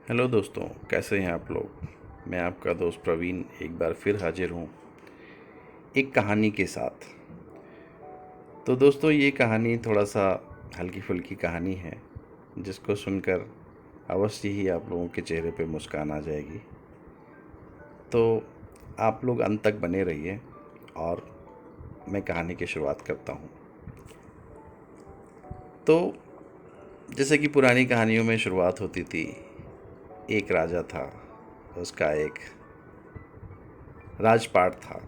Hello दोस्तों, कैसे हैं आप लोग। मैं आपका दोस्त प्रवीण एक बार फिर हाजिर हूँ एक कहानी के साथ। तो दोस्तों, ये कहानी थोड़ा सा हल्की फुल्की कहानी है जिसको सुनकर अवश्य ही आप लोगों के चेहरे पे मुस्कान आ जाएगी। तो आप लोग अंत तक बने रहिए और मैं कहानी की शुरुआत करता हूँ। तो जैसे कि पुरानी कहानियों में शुरुआत होती थी, एक राजा था, उसका एक राजपाट था।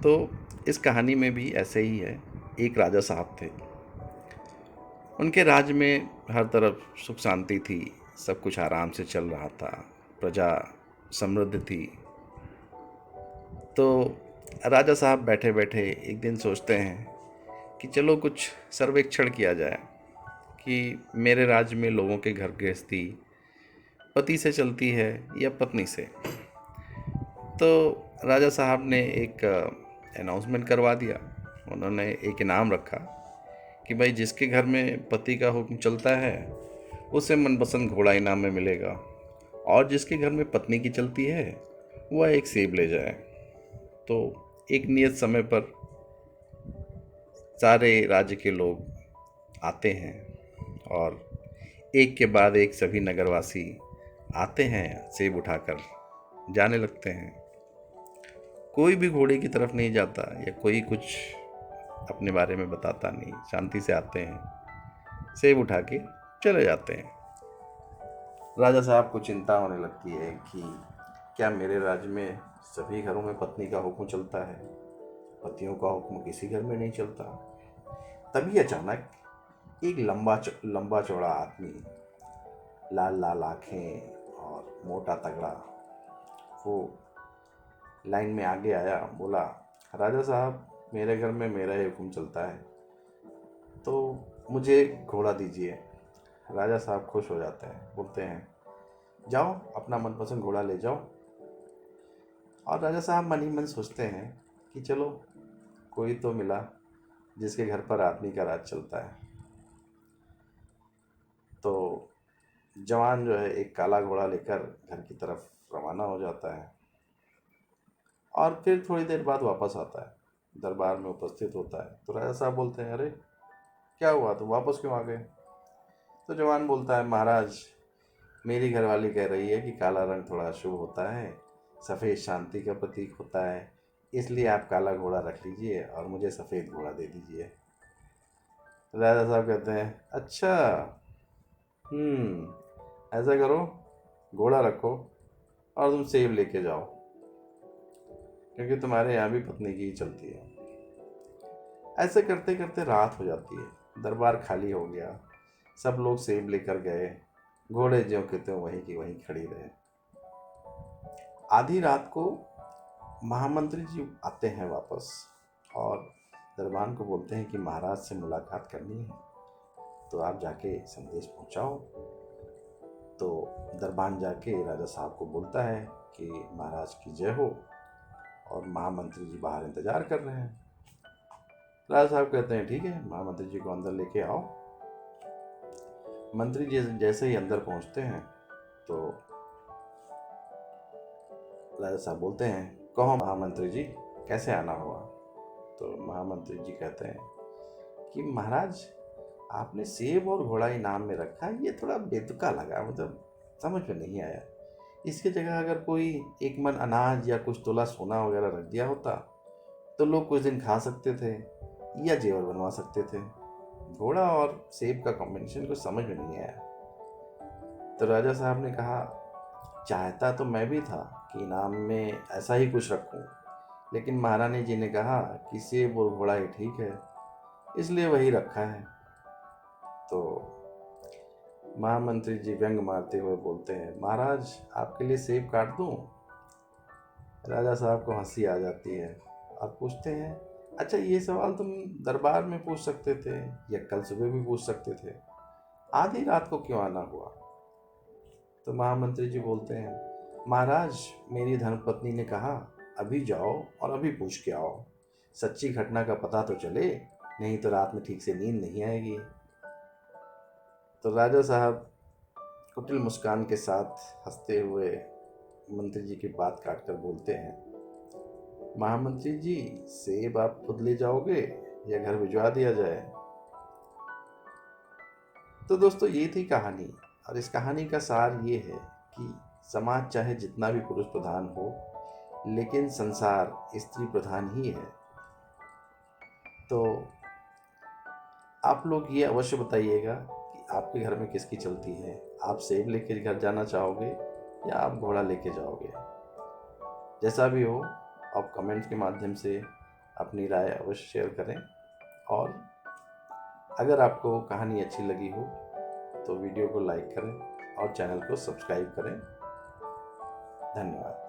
तो इस कहानी में भी ऐसे ही है। एक राजा साहब थे, उनके राज्य में हर तरफ सुख शांति थी, सब कुछ आराम से चल रहा था, प्रजा समृद्ध थी। तो राजा साहब बैठे बैठे एक दिन सोचते हैं कि चलो कुछ सर्वेक्षण किया जाए कि मेरे राज्य में लोगों के घर गृहस्थी पति से चलती है या पत्नी से। तो राजा साहब ने एक अनाउंसमेंट करवा दिया। उन्होंने एक इनाम रखा कि भाई जिसके घर में पति का हुक्म चलता है उसे मनपसंद घोड़ा इनाम में मिलेगा, और जिसके घर में पत्नी की चलती है वह एक सेब ले जाए। तो एक नियत समय पर सारे राज्य के लोग आते हैं और एक के बाद एक सभी नगरवासी आते हैं, सेब उठाकर जाने लगते हैं। कोई भी घोड़े की तरफ नहीं जाता या कोई कुछ अपने बारे में बताता नहीं, शांति से आते हैं, सेब उठा के चले जाते हैं। राजा साहब को चिंता होने लगती है कि क्या मेरे राज्य में सभी घरों में पत्नी का हुक्म चलता है, पतियों का हुक्म किसी घर में नहीं चलता। तभी अचानक एक लंबा चौड़ा आदमी, लाल लाल आंखें और मोटा तगड़ा, वो लाइन में आगे आया, बोला, राजा साहब, मेरे घर में मेरा ही हुक्म चलता है, तो मुझे घोड़ा दीजिए। राजा साहब खुश हो जाते हैं, बोलते हैं, जाओ अपना मनपसंद घोड़ा ले जाओ। और राजा साहब मन ही मन सोचते हैं कि चलो कोई तो मिला जिसके घर पर आदमी का राज चलता है। तो जवान जो है एक काला घोड़ा लेकर घर की तरफ रवाना हो जाता है और फिर थोड़ी देर बाद वापस आता है, दरबार में उपस्थित होता है। तो राजा साहब बोलते हैं, अरे क्या हुआ, तो वापस क्यों आ गए। तो जवान बोलता है, महाराज, मेरी घरवाली कह रही है कि काला रंग थोड़ा शुभ होता है, सफ़ेद शांति का प्रतीक होता है, इसलिए आप काला घोड़ा रख लीजिए और मुझे सफ़ेद घोड़ा दे दीजिए। राजा साहब कहते हैं, अच्छा, ऐसा करो, घोड़ा रखो और तुम सेब लेके जाओ, क्योंकि तुम्हारे यहाँ भी पत्नी की ही चलती है। ऐसे करते करते रात हो जाती है, दरबार खाली हो गया, सब लोग सेब लेकर गए, घोड़े ज्यों के त्यों वहीं की वहीं खड़ी रहे। आधी रात को महामंत्री जी आते हैं वापस और दरबान को बोलते हैं कि महाराज से मुलाकात करनी है, तो आप जाके संदेश पहुंचाओ। तो दरबान जाके राजा साहब को बोलता है कि महाराज की जय हो, और महामंत्री जी बाहर इंतजार कर रहे हैं। राजा साहब कहते हैं, ठीक है, महामंत्री जी को अंदर लेके आओ। मंत्री जी जैसे ही अंदर पहुंचते हैं तो राजा साहब बोलते हैं, कहो महामंत्री जी, कैसे आना हुआ। तो महामंत्री जी कहते हैं कि महाराज, आपने सेब और घोड़ा इनाम में रखा, ये थोड़ा बेतुका लगा, मतलब समझ में नहीं आया। इसकी जगह अगर कोई एक मन अनाज या कुछ तोला सोना वगैरह रख दिया होता तो लोग कुछ दिन खा सकते थे या जेवर बनवा सकते थे। घोड़ा और सेब का कॉम्बिनेशन कुछ समझ में नहीं आया। तो राजा साहब ने कहा, चाहता तो मैं भी था कि इनाम में ऐसा ही कुछ रखूं, लेकिन महारानी जी ने कहा कि सेब और घोड़ा ही ठीक है, इसलिए वही रखा है। तो महामंत्री जी व्यंग मारते हुए बोलते हैं, महाराज, आपके लिए सेब काट दूं। राजा साहब को हंसी आ जाती है और पूछते हैं, अच्छा, ये सवाल तुम दरबार में पूछ सकते थे या कल सुबह भी पूछ सकते थे, आधी रात को क्यों आना हुआ। तो महामंत्री जी बोलते हैं, महाराज, मेरी धर्मपत्नी ने कहा अभी जाओ और अभी पूछ के आओ, सच्ची घटना का पता तो चले, नहीं तो रात में ठीक से नींद नहीं आएगी। तो राजा साहब कुटिल मुस्कान के साथ हंसते हुए मंत्री जी की बात काट कर बोलते हैं, महामंत्री जी, सेब आप खुद ले जाओगे या घर भिजवा दिया जाए? तो दोस्तों ये थी कहानी, और इस कहानी का सार ये है कि समाज चाहे जितना भी पुरुष प्रधान हो, लेकिन संसार स्त्री प्रधान ही है। तो आप लोग ये अवश्य बताइएगा कि आपके घर में किसकी चलती है। आप सेब लेके घर जाना चाहोगे या आप घोड़ा लेके जाओगे? जैसा भी हो, आप कमेंट के माध्यम से अपनी राय अवश्य शेयर करें। और अगर आपको कहानी अच्छी लगी हो तो वीडियो को लाइक करें और चैनल को सब्सक्राइब करें। धन्यवाद।